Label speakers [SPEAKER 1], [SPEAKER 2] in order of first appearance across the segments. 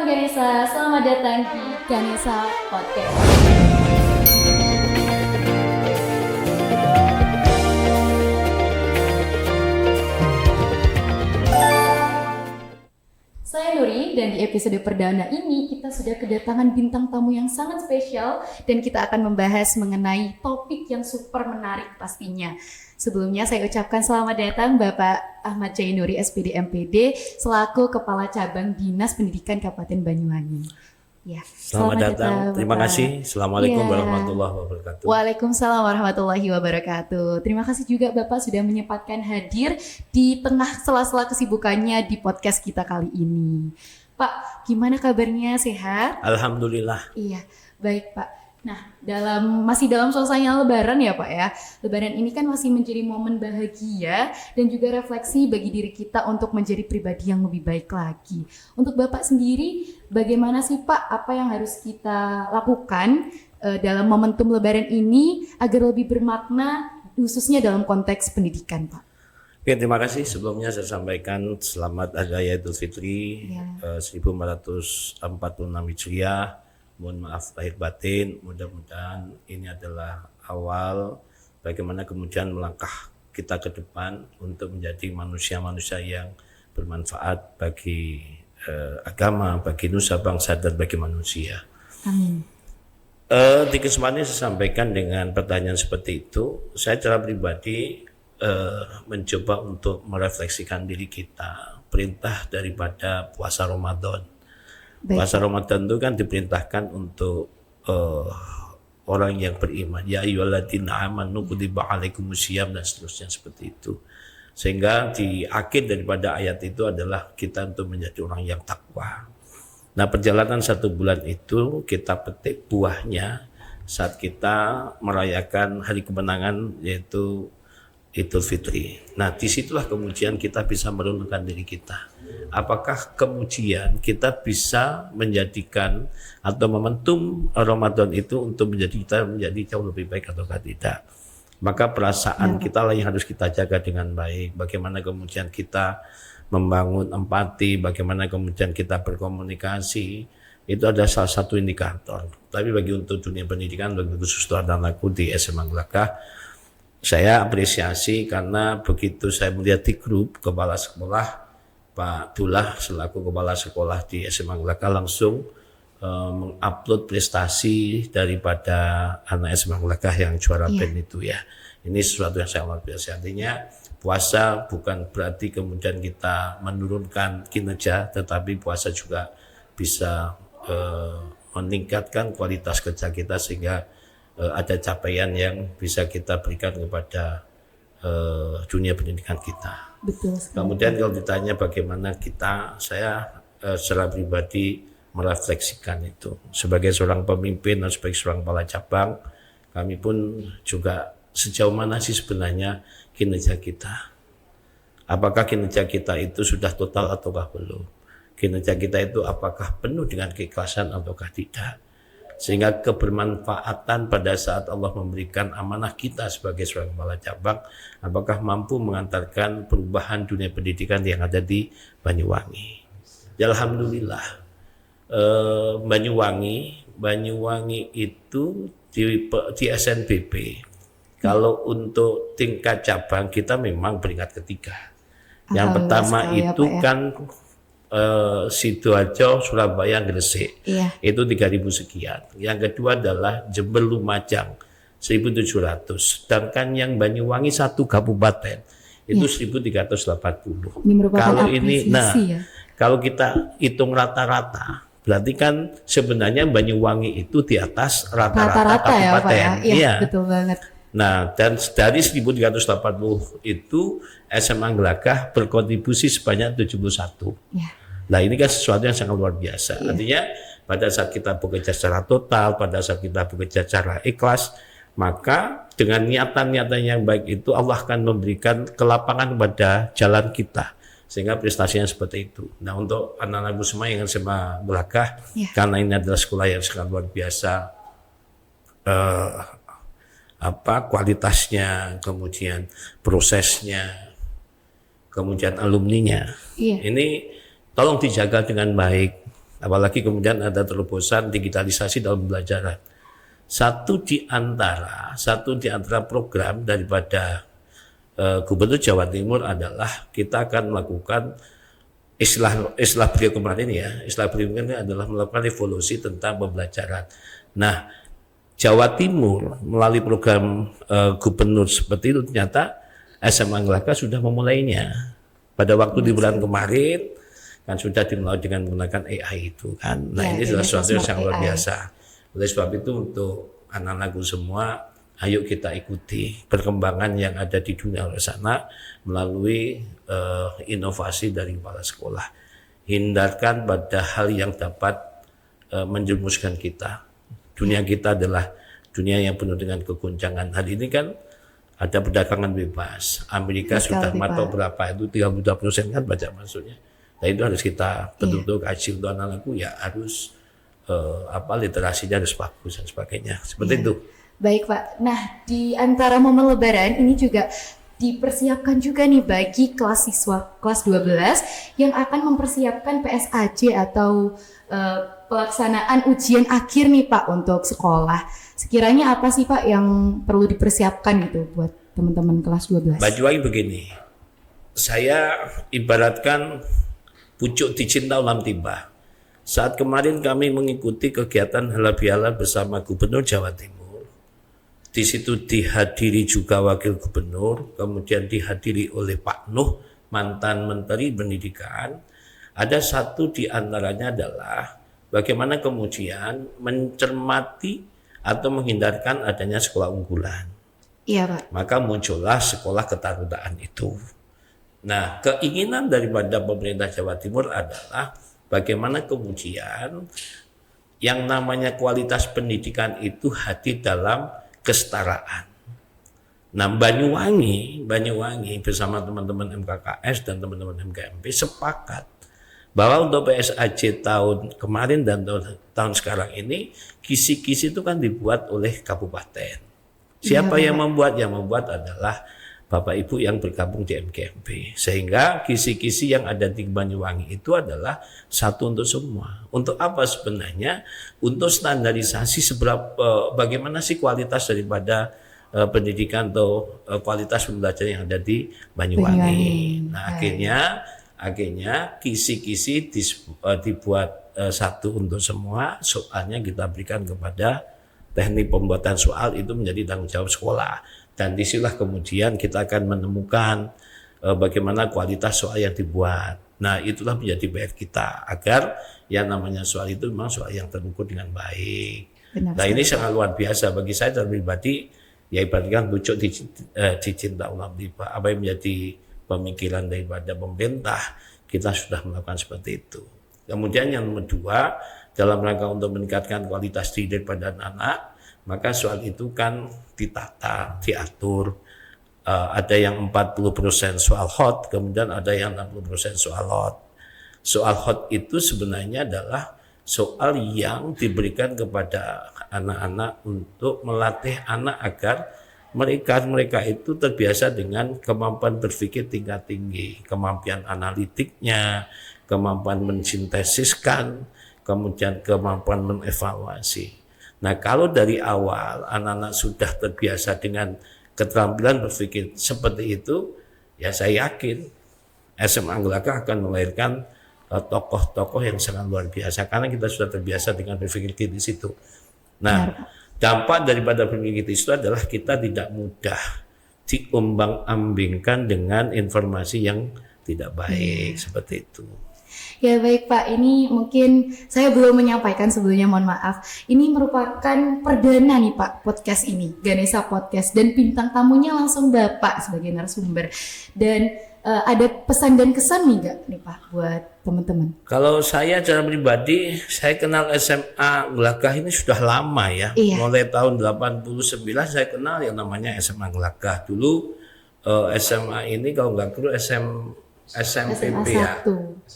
[SPEAKER 1] Sobat Ganesha, selamat datang di Ganesha Podcast. Saya Nuri dan di episode perdana ini kita sudah kedatangan bintang tamu yang sangat spesial dan kita akan membahas mengenai topik yang super menarik pastinya. Sebelumnya saya ucapkan selamat datang Bapak Ahmad Jainuri SPD MPD selaku Kepala Cabang Dinas Pendidikan Kabupaten Banyuwangi. Ya,
[SPEAKER 2] selamat datang. Terima kasih. Assalamualaikum warahmatullahi wabarakatuh.
[SPEAKER 1] Waalaikumsalam warahmatullahi wabarakatuh. Terima kasih juga Bapak sudah menyempatkan hadir di tengah sela-sela kesibukannya di podcast kita kali ini. Pak, gimana kabarnya? Sehat?
[SPEAKER 2] Alhamdulillah.
[SPEAKER 1] Iya, baik Pak. Nah, masih dalam suasana Lebaran ya Pak ya. Lebaran ini kan masih menjadi momen bahagia dan juga refleksi bagi diri kita untuk menjadi pribadi yang lebih baik lagi. Untuk Bapak sendiri, bagaimana sih Pak apa yang harus kita lakukan dalam momentum Lebaran ini agar lebih bermakna khususnya dalam konteks pendidikan Pak?
[SPEAKER 2] Oke, terima kasih. Sebelumnya saya sampaikan selamat Hari Raya Idul Fitri 1446 Hijriah. Mohon maaf lahir batin, mudah-mudahan ini adalah awal bagaimana kemudian melangkah kita ke depan untuk menjadi manusia-manusia yang bermanfaat bagi agama, bagi nusa bangsa dan bagi manusia.
[SPEAKER 1] Amin.
[SPEAKER 2] Di kesempatan ini saya sampaikan dengan pertanyaan seperti itu, saya secara pribadi mencoba untuk merefleksikan diri kita, perintah daripada puasa Ramadan. Puasa Ramadan itu kan diperintahkan untuk orang yang beriman. Ya ayyuhalladzina amanu kutiba alaikumusiyam dan seterusnya seperti itu. Sehingga di akhir daripada ayat itu adalah kita untuk menjadi orang yang takwa. Nah, perjalanan 1 bulan itu kita petik buahnya saat kita merayakan hari kemenangan yaitu Idul Fitri. Nah, disitulah kemudian kita bisa merenungkan diri kita. Apakah kemudian kita bisa menjadikan atau momentum Ramadan itu untuk kita menjadi jauh lebih baik atau tidak? Maka perasaan kita lah yang harus kita jaga dengan baik. Bagaimana kemudian kita membangun empati, bagaimana kemudian kita berkomunikasi, itu ada salah satu indikator. Tapi bagi untuk dunia pendidikan, bagi khusus dan aku di SMA Glagah, saya apresiasi karena begitu saya melihat di grup kepala sekolah, Pak Dullah selaku kepala sekolah di SMA Glagah langsung mengupload prestasi daripada anak SMA Glagah yang juara band itu ya. Ini sesuatu yang saya apresiasi. Artinya puasa bukan berarti kemudian kita menurunkan kinerja, tetapi puasa juga bisa meningkatkan kualitas kerja kita sehingga ada capaian yang bisa kita berikan kepada dunia pendidikan kita.
[SPEAKER 1] Betul sekali.
[SPEAKER 2] Kemudian kalau ditanya bagaimana saya secara pribadi merefleksikan itu. Sebagai seorang pemimpin dan sebagai seorang kepala cabang, kami pun juga sejauh mana sih sebenarnya kinerja kita. Apakah kinerja kita itu sudah total ataukah belum? Kinerja kita itu apakah penuh dengan keikhlasan ataukah tidak? Sehingga kebermanfaatan pada saat Allah memberikan amanah kita sebagai seorang kepala cabang, apakah mampu mengantarkan perubahan dunia pendidikan yang ada di Banyuwangi. Ya, alhamdulillah, Banyuwangi itu di SNBP. Kalau untuk tingkat cabang kita memang peringkat ketiga. Yang pertama itu kan Sidoarjo, Surabaya, Gresik, itu 3.000 sekian. Yang kedua adalah Jember, Lumajang, 1.700. Sedangkan yang Banyuwangi satu kabupaten itu 1.380.
[SPEAKER 1] Ini merupakan
[SPEAKER 2] kalau ini,
[SPEAKER 1] ya?
[SPEAKER 2] Kalau kita hitung rata-rata, berarti kan sebenarnya Banyuwangi itu di atas rata-rata kabupaten.
[SPEAKER 1] Ya, Pak, ya? Iya, betul banget.
[SPEAKER 2] Nah, dan dari 1.380 itu SMA Glagah berkontribusi sebanyak 71. Ya. Nah, ini kan sesuatu yang sangat luar biasa. Iya. Artinya pada saat kita bekerja secara total, pada saat kita bekerja secara ikhlas, maka dengan niatan-niatan yang baik itu Allah akan memberikan kelapangan pada jalan kita. Sehingga prestasinya seperti itu. Nah, untuk anak-anak semua yang SMA Glagah, karena ini adalah sekolah yang sangat luar biasa, kualitasnya, kemudian prosesnya, kemudian alumninya. Ini tolong dijaga dengan baik. Apalagi kemudian ada terobosan digitalisasi dalam pembelajaran. Satu di antara program daripada Gubernur Jawa Timur adalah kita akan melakukan istilah beliau kemarin ya, istilah beliau ini adalah melakukan revolusi tentang pembelajaran. Nah, Jawa Timur melalui program gubernur seperti itu ternyata SMA Anglaka sudah memulainya. Pada waktu di bulan kemarin kan sudah dimulai dengan menggunakan AI itu kan. Nah, ini adalah sesuatu yang sangat luar biasa. Oleh sebab itu untuk anak-anakku semua, ayo kita ikuti perkembangan yang ada di dunia luar sana melalui inovasi dari kepala sekolah. Hindarkan pada hal yang dapat menjerumuskan kita. Dunia kita adalah dunia yang penuh dengan kegoncangan. Hari ini kan ada perdagangan bebas. Amerika sudah matok berapa itu 32% kan pajak masuknya. Nah itu harus kita betul-betul kaji untuk anak-anakku ya harus literasinya harus bagus dan sebagainya. Seperti itu.
[SPEAKER 1] Baik Pak. Nah di antara momen Lebaran ini juga dipersiapkan juga nih bagi kelas siswa kelas 12 yang akan mempersiapkan PSAJ atau pelaksanaan ujian akhir nih Pak untuk sekolah. Sekiranya apa sih Pak yang perlu dipersiapkan gitu buat teman-teman kelas 12?
[SPEAKER 2] Bajuai begini, saya ibaratkan pucuk dicinta ulam tiba. Saat kemarin kami mengikuti kegiatan halal bihalal bersama Gubernur Jawa Timur, di situ dihadiri juga Wakil Gubernur, kemudian dihadiri oleh Pak Nuh, mantan Menteri Pendidikan. Ada satu di antaranya adalah bagaimana kemudian mencermati atau menghindarkan adanya sekolah unggulan.
[SPEAKER 1] Iya Pak.
[SPEAKER 2] Maka muncullah sekolah ketarunaan itu. Nah, keinginan daripada pemerintah Jawa Timur adalah bagaimana kemudian yang namanya kualitas pendidikan itu hadir dalam kesetaraan. Nah, Banyuwangi bersama teman-teman MKKS dan teman-teman MKMP sepakat bahwa untuk PSAJ tahun kemarin dan tahun sekarang ini kisi-kisi itu kan dibuat oleh kabupaten. Siapa yang membuat? Yang membuat adalah Bapak Ibu yang bergabung di MKMP. Sehingga kisi-kisi yang ada di Banyuwangi itu adalah satu untuk semua. Untuk apa sebenarnya? Untuk standarisasi bagaimana sih kualitas daripada pendidikan atau kualitas pembelajaran yang ada di Banyuwangi. Nah, akhirnya kisi-kisi dibuat satu untuk semua. Soalnya kita berikan kepada teknik pembuatan soal itu menjadi tanggung jawab sekolah. Dan disinilah kemudian kita akan menemukan bagaimana kualitas soal yang dibuat. Nah, itulah menjadi PR kita agar yang namanya soal itu memang soal yang terukur dengan baik.
[SPEAKER 1] Benar,
[SPEAKER 2] nah, ini sangat luar biasa bagi saya dan pribadi. Ya ibaratkan pucuk dicinta ulam tiba. Apa yang menjadi pemikiran daripada pemerintah, kita sudah melakukan seperti itu. Kemudian yang nomor 2, dalam rangka untuk meningkatkan kualitas diri daripada anak-anak, maka soal itu kan ditata, diatur. Ada yang 40% soal hot, kemudian ada yang 60% soal hot. Soal hot itu sebenarnya adalah soal yang diberikan kepada anak-anak untuk melatih anak agar mereka itu terbiasa dengan kemampuan berpikir tingkat tinggi, kemampuan analitiknya, kemampuan mensintesiskan, kemudian kemampuan mengevaluasi. Nah, kalau dari awal anak-anak sudah terbiasa dengan keterampilan berpikir seperti itu, ya saya yakin SMA Anglaka akan melahirkan tokoh-tokoh yang sangat luar biasa karena kita sudah terbiasa dengan berpikir kritis itu. Nah, dampak daripada berpikir kritis itu adalah kita tidak mudah diombang-ambingkan dengan informasi yang tidak baik seperti itu.
[SPEAKER 1] Ya baik Pak, ini mungkin saya belum menyampaikan sebelumnya, mohon maaf. Ini merupakan perdana nih Pak podcast ini, Ganesha Podcast, dan bintang tamunya langsung Bapak sebagai narasumber. Dan ada pesan dan kesan nih Pak buat teman-teman? Kalau
[SPEAKER 2] saya secara pribadi, saya kenal SMA Anglaka ini sudah lama ya.
[SPEAKER 1] Iya.
[SPEAKER 2] Mulai tahun 89 saya kenal yang namanya SMA Anglaka. Dulu SMA ini kalau nggak keliru SMPP ya.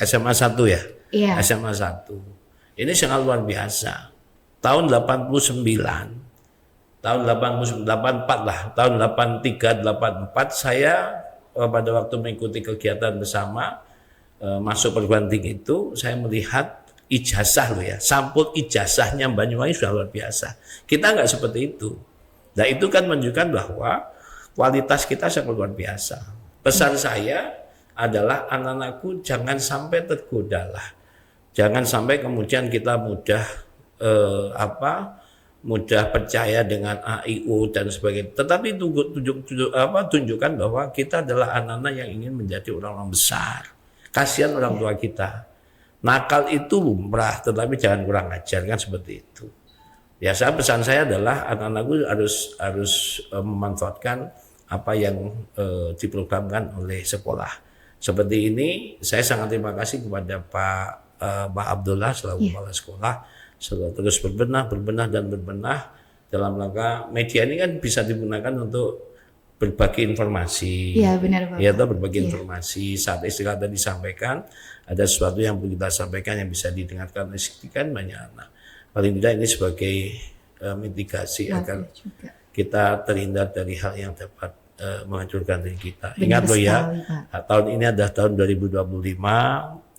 [SPEAKER 2] SMA 1 ya.
[SPEAKER 1] Iya.
[SPEAKER 2] SMA 1. Ini sangat luar biasa. Tahun 89, tahun 84 lah, tahun 83, 84 saya pada waktu mengikuti kegiatan bersama masuk perguruan tinggi itu, saya melihat ijazah loh ya, sampul ijazahnya Banyuwangi sudah luar biasa. Kita nggak seperti itu. Nah itu kan menunjukkan bahwa kualitas kita sangat luar biasa. Pesan saya adalah anak-anakku jangan sampai tergoda lah. Jangan sampai kemudian kita mudah mudah percaya dengan AIU dan sebagainya. Tetapi tunjukkan bahwa kita adalah anak-anak yang ingin menjadi orang-orang besar. Kasihan orang tua kita. Nakal itu lumrah, tetapi jangan kurang ajar, kan seperti itu. Ya, pesan saya adalah anak-anakku harus memanfaatkan apa yang diprogramkan oleh sekolah. Seperti ini, saya sangat terima kasih kepada Pak Abdullah selaku kepala sekolah. Terus berbenah dalam rangka media ini kan bisa digunakan untuk berbagi informasi.
[SPEAKER 1] Iya benar Pak.
[SPEAKER 2] Ya, berbagi informasi. Saat istilah tadi disampaikan, ada sesuatu yang perlu kita sampaikan yang bisa didengarkan oleh sekian banyak anak. Paling tidak ini sebagai mitigasi agar kita terhindar dari hal yang dapat menghancurkan diri kita. Ingat loh ya, tahun ini adalah tahun 2025,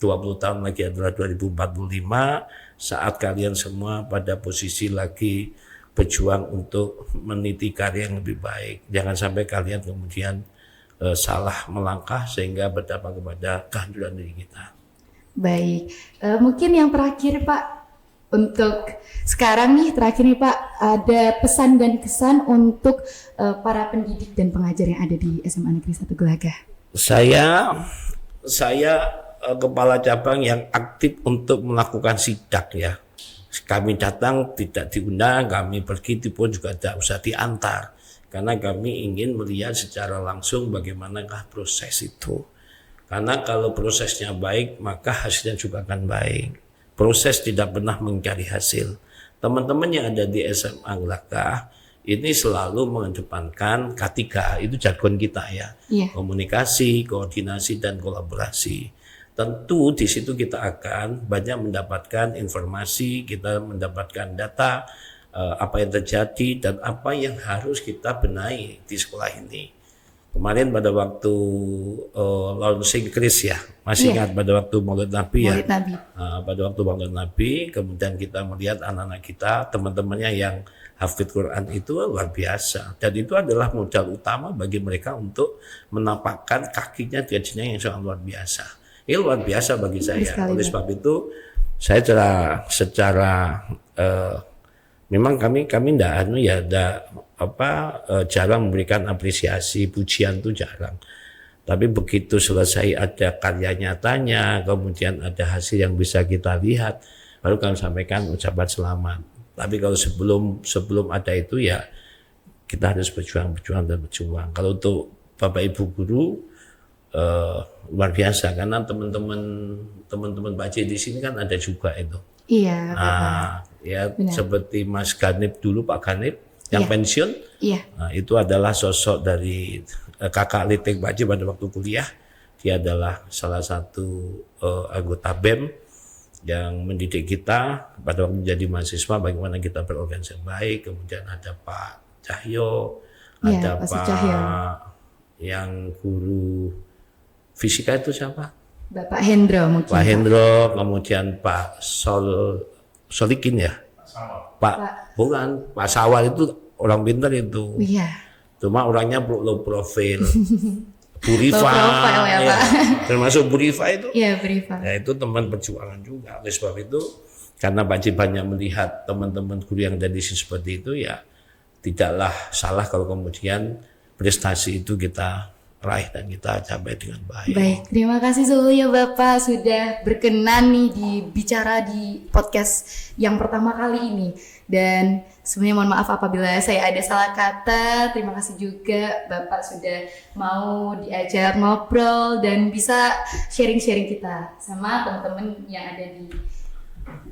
[SPEAKER 2] 20 tahun lagi adalah 2045. Saat kalian semua pada posisi lagi berjuang untuk meniti karya yang lebih baik. Jangan sampai kalian kemudian salah melangkah sehingga berdampak kepada kehancuran diri kita.
[SPEAKER 1] Baik, mungkin yang terakhir Pak, untuk sekarang nih terakhir nih Pak, ada pesan dan kesan untuk para pendidik dan pengajar yang ada di SMA Negeri 1 Gelagah.
[SPEAKER 2] Saya kepala cabang yang aktif untuk melakukan sidak ya. Kami datang tidak diundang, kami pergi pun juga tidak usah diantar. Karena kami ingin melihat secara langsung bagaimanakah proses itu. Karena kalau prosesnya baik, maka hasilnya juga akan baik. Proses tidak pernah mencari hasil. Teman-teman yang ada di SMA Gelagah ini selalu mengedepankan K3, itu jargon kita ya. Komunikasi, koordinasi, dan kolaborasi. Tentu di situ kita akan banyak mendapatkan informasi, kita mendapatkan data, apa yang terjadi dan apa yang harus kita benahi di sekolah ini. Kemarin pada waktu launching Kris ya, masih ingat pada waktu Maulid Nabi ya. Pada waktu Maulid Nabi, kemudian kita melihat anak-anak kita, teman-temannya yang hafid Quran itu luar biasa. Dan itu adalah modal utama bagi mereka untuk menapakkan kakinya di jenjang yang sangat luar biasa. Ini luar biasa bagi saya. Oleh sebab itu, saya secara memang kami tidak jarang memberikan apresiasi, pujian itu jarang. Tapi begitu selesai ada karya nyatanya, kemudian ada hasil yang bisa kita lihat, baru kami sampaikan ucapan selamat. Tapi kalau sebelum ada itu ya kita harus berjuang. Kalau untuk Bapak Ibu guru luar biasa karena teman-teman Pak di sini kan ada juga itu.
[SPEAKER 1] Iya.
[SPEAKER 2] Ya benar. Seperti Mas Ganip dulu, Pak Ganip yang pensiun. Iya. Nah, itu adalah sosok dari kakak Litik Pak pada waktu kuliah. Dia adalah salah satu anggota BEM yang mendidik kita pada waktu menjadi mahasiswa bagaimana kita berorganisasi baik. Kemudian ada Pak Cahyo, ada Pak Cahyo. Yang guru fisika itu siapa?
[SPEAKER 1] Bapak Hendro mungkin.
[SPEAKER 2] Pak Hendro, kemudian Pak Solikin ya? Bukan, Pak Sawal itu orang pintar itu. Iya. Cuma orangnya low profile. Bu Rifa, ya, termasuk Bu Rifa itu. Iya, Bu Rifa. Ya, itu teman perjuangan juga. Oleh sebab itu, karena Pak banyak melihat teman-teman guru yang ada di sini seperti itu, ya tidaklah salah kalau kemudian prestasi itu kita raih dan kita capai dengan baik.
[SPEAKER 1] Baik, terima kasih seluruhnya Bapak sudah berkenan nih bicara di podcast yang pertama kali ini. Dan sebenarnya mohon maaf apabila saya ada salah kata. Terima kasih juga Bapak sudah mau diajak ngobrol dan bisa sharing-sharing kita sama teman-teman yang ada di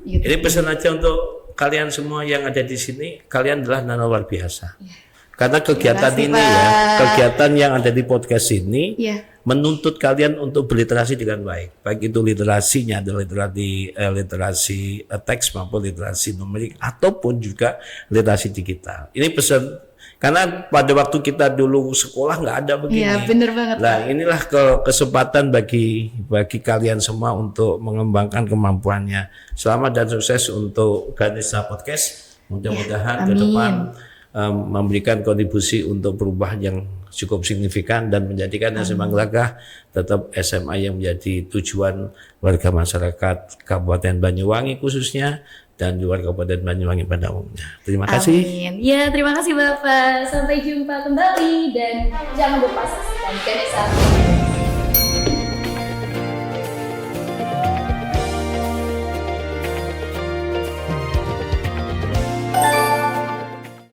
[SPEAKER 1] YouTube.
[SPEAKER 2] Ini pesan aja untuk kalian semua yang ada di sini, kalian adalah nana luar biasa. Ya. Karena kegiatan ini kegiatan yang ada di podcast ini menuntut kalian untuk berliterasi dengan baik. Baik itu literasinya adalah literasi teks maupun literasi numerik ataupun juga literasi digital. Ini pesan Karena pada waktu kita dulu sekolah nggak ada begini.
[SPEAKER 1] Iya, bener banget.
[SPEAKER 2] Nah, inilah kesempatan bagi kalian semua untuk mengembangkan kemampuannya. Selamat dan sukses untuk Ganesha Podcast. Mudah-mudahan ke depan memberikan kontribusi untuk perubahan yang cukup signifikan dan menjadikan SMA Gelagah tetap SMA yang menjadi tujuan warga masyarakat Kabupaten Banyuwangi khususnya dan luar Kabupaten Banyuwangi pada umumnya. Terima kasih.
[SPEAKER 1] Amin. Ya, terima kasih Bapak. Sampai jumpa kembali dan jangan lupa saksikan Ganesha.